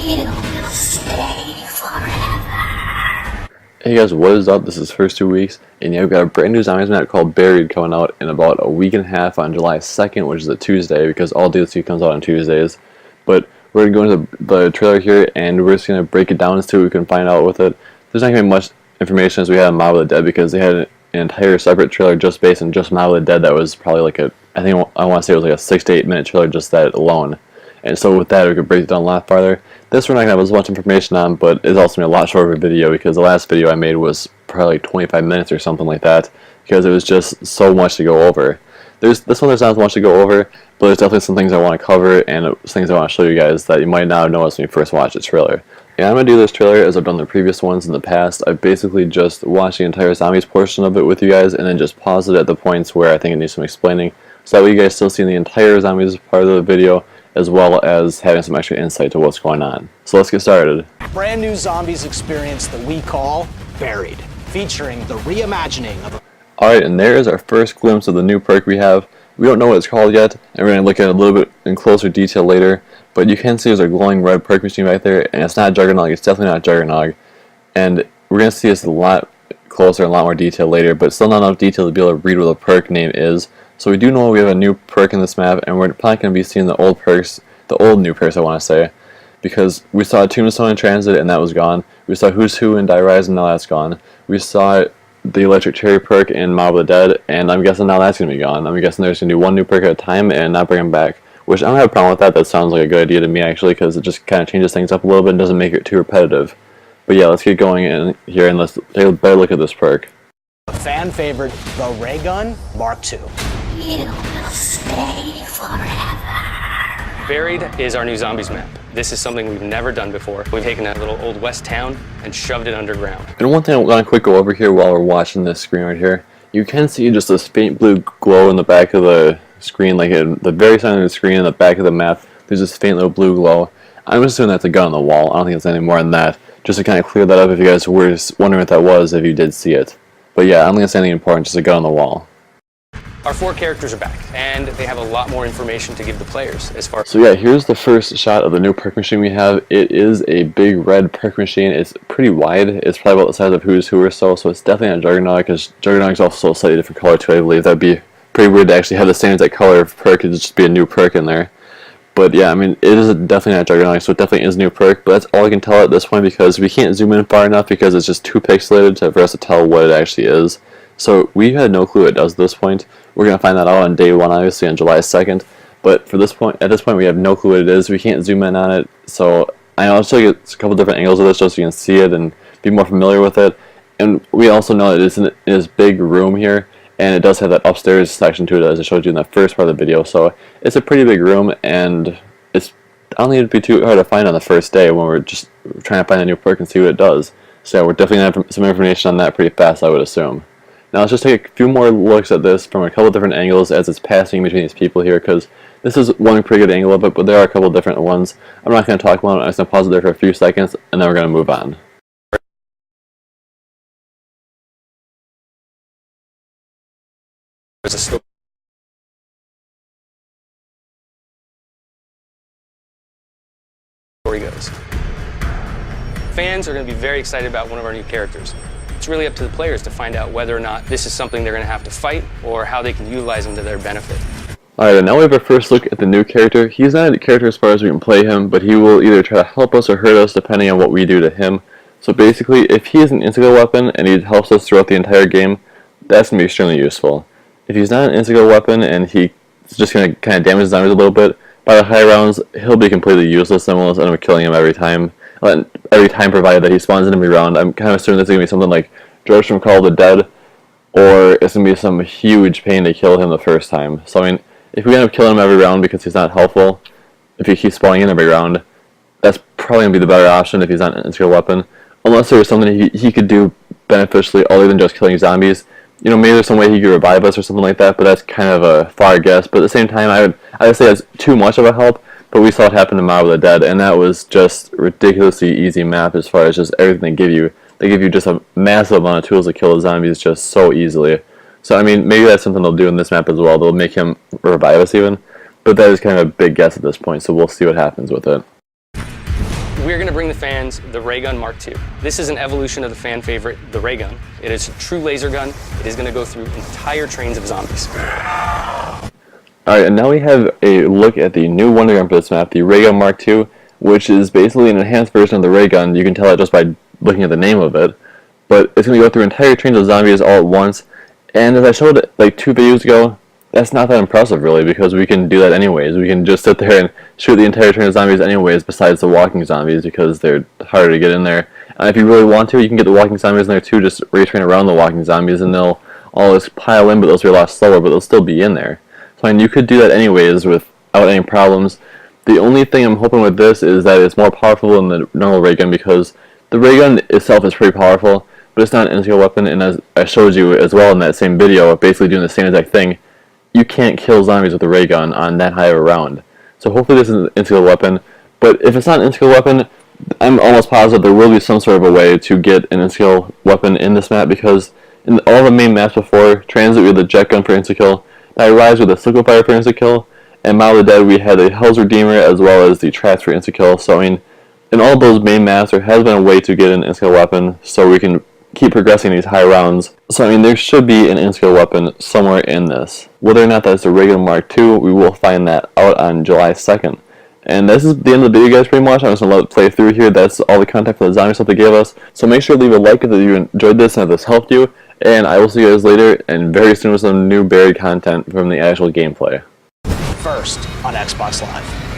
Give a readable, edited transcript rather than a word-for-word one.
You will stay forever. Hey guys, what is up? This is First 2 Weeks, and yeah, we've got a brand new zombies map called Buried coming out in about a week and a half on July 2nd, which is a Tuesday, because all DLC comes out on Tuesdays. But we're going to go into the trailer here, and we're just going to break it down and see what we can find out with it. There's not going to be much information as we had on Mob of the Dead, because they had an entire separate trailer just based on just Mob of the Dead that was probably like I want to say it was like a 6 to 8 minute trailer just that alone. And so with that, we could break it down a lot farther. This we're not going to have as much information on, but it's also going to be a lot shorter video because the last video I made was probably like 25 minutes or something like that, because it was just so much to go over. This one there's not as much to go over, but there's definitely some things I want to cover and things I want to show you guys that you might not have noticed when you first watched the trailer. And I'm going to do this trailer as I've done the previous ones in the past. I've basically just watched the entire zombies portion of it with you guys and then just paused it at the points where I think it needs some explaining, so that way you guys still see the entire zombies part of the video, as well as having some extra insight to what's going on. So let's get started. Brand new zombies experience that we call Buried, featuring the reimagining of Alright, and there is our first glimpse of the new perk we have. We don't know what it's called yet, and we're going to look at it a little bit in closer detail later, but you can see there's a glowing red perk machine right there, and it's not Juggernog, it's definitely not Juggernog. And we're going to see this a lot closer and a lot more detail later, but still not enough detail to be able to read what the perk name is. So we do know we have a new perk in this map, and we're probably going to be seeing the old perks, the old new perks I want to say, because we saw Tombstone in Transit and that was gone. We saw Who's Who in Die Rise and now that's gone. We saw the Electric Cherry perk in Mob of the Dead, and I'm guessing now that's going to be gone. I'm guessing there's going to do one new perk at a time and not bring them back, which I don't have a problem with that. That sounds like a good idea to me actually, because it just kind of changes things up a little bit and doesn't make it too repetitive. But yeah, let's get going in here and let's take a better look at this perk. a fan favorite, the Ray Gun Mark II. You will stay forever. Buried is our new zombies map. This is something we've never done before. We've taken a little old west town and shoved it underground. And one thing I want to quick go over here while we're watching this screen right here, you can see just this faint blue glow in the back of the screen, like in the very center of the screen in the back of the map, there's this faint little blue glow. I'm assuming that's a gun on the wall. I don't think it's any more than that. Just to kind of clear that up if you guys were wondering what that was, if you did see it. But yeah, I don't think it's anything important, just a gun on the wall. Our 4 characters are back, and they have a lot more information to give the players as far as... So yeah, here's the first shot of the new perk machine we have. It is a big red perk machine. It's pretty wide. It's probably about the size of Who's Who or so it's definitely not Juggernog, because Juggernog is also a slightly different color too, I believe. That'd be pretty weird to actually have the same exact color of perk. It'd just be a new perk in there. But yeah, I mean, it is definitely not Juggernog, so it definitely is a new perk, but that's all I can tell at this point because we can't zoom in far enough because it's just too pixelated for us to tell what it actually is. So we had no clue what it does at this point. We're going to find that out on day 1, obviously, on July 2nd. But for this point, at this point, we have no clue what it is. We can't zoom in on it. So I'll show you a couple different angles of this just so you can see it and be more familiar with it. And we also know that it's in this big room here, and it does have that upstairs section to it, as I showed you in the first part of the video. So it's a pretty big room, and I don't think it'd be too hard to find on the first day when we're just trying to find a new perk and see what it does. So yeah, we're definitely going to have some information on that pretty fast, I would assume. Now let's just take a few more looks at this from a couple different angles as it's passing between these people here, because this is one pretty good angle of it, but there are a couple different ones. I'm not going to talk about it. I'm just going to pause it there for a few seconds, and then we're going to move on. There's a story goes. Fans are going to be very excited about one of our new characters. It's really up to the players to find out whether or not this is something they're going to have to fight or how they can utilize them to their benefit. Alright, and now we have our first look at the new character. He's not a character as far as we can play him, but he will either try to help us or hurt us depending on what we do to him. So basically, if he is an integral weapon and he helps us throughout the entire game, that's going to be extremely useful. If he's not an integral weapon and he's just going to kind of damage zombies a little bit, by the high rounds, he'll be completely useless and we'll end up killing him every time. Provided that he spawns in every round. I'm kind of assuming this is going to be something like George from Call of the Dead, or it's going to be some huge pain to kill him the first time. So I mean, if we end up killing him every round because he's not helpful, if he keeps spawning in every round, that's probably going to be the better option if he's not an integral weapon. Unless there was something he could do beneficially other than just killing zombies. You know, maybe there's some way he could revive us or something like that, but that's kind of a far guess. But at the same time, I would say that's too much of a help. But we saw it happen to Mob of the Dead, and that was just ridiculously easy map as far as just everything they give you. They give you just a massive amount of tools to kill the zombies just so easily. So I mean, maybe that's something they'll do in this map as well. They'll make him revive us even. But that is kind of a big guess at this point, so we'll see what happens with it. we're going to bring the fans the ray gun Mark II. This is an evolution of the fan favorite, the ray gun. It is a true laser gun. It is going to go through entire trains of zombies. Alright, and now we have a look at the new Wonder Gun for this map, the ray gun Mark II, which is basically an enhanced version of the ray gun. You can tell that just by looking at the name of it. But it's going to go through entire trains of zombies all at once. And as I showed like 2 videos ago, that's not that impressive really, because we can do that anyways. We can just sit there and shoot the entire train of zombies anyways, besides the walking zombies, because they're harder to get in there. And if you really want to, you can get the walking zombies in there too, just retrain around the walking zombies, and they'll all just pile in, but they'll be a lot slower, but they'll still be in there. So I mean, you could do that anyways without any problems. The only thing I'm hoping with this is that it's more powerful than the normal ray gun, because the ray gun itself is pretty powerful, but it's not an in-scale weapon, and as I showed you as well in that same video, basically doing the same exact thing, you can't kill zombies with a ray gun on that high of a round. So hopefully this is an in-scale weapon, but if it's not an in-scale weapon, I'm almost positive there will be some sort of a way to get an in-scale weapon in this map, because in all the main maps before, Transit we had the jet gun for insta-kill, Rise with the Sickle-Fire for insta-kill, and Mile of the Dead we had the Hell's Redeemer as well as the Traps for insta-kill. So I mean, in all those main maps there has been a way to get an in-scale weapon, so we can keep progressing these high rounds. So I mean, there should be an in-scale weapon somewhere in this. Whether or not that's the ray gun Mark II, we will find that out on July 2nd. And this is the end of the video, guys, pretty much. I'm just going to let it play through here. That's all the content for the zombie stuff they gave us. So make sure to leave a like if you enjoyed this and if this helped you. And I will see you guys later, and very soon with some new buried content from the actual gameplay. First on Xbox Live.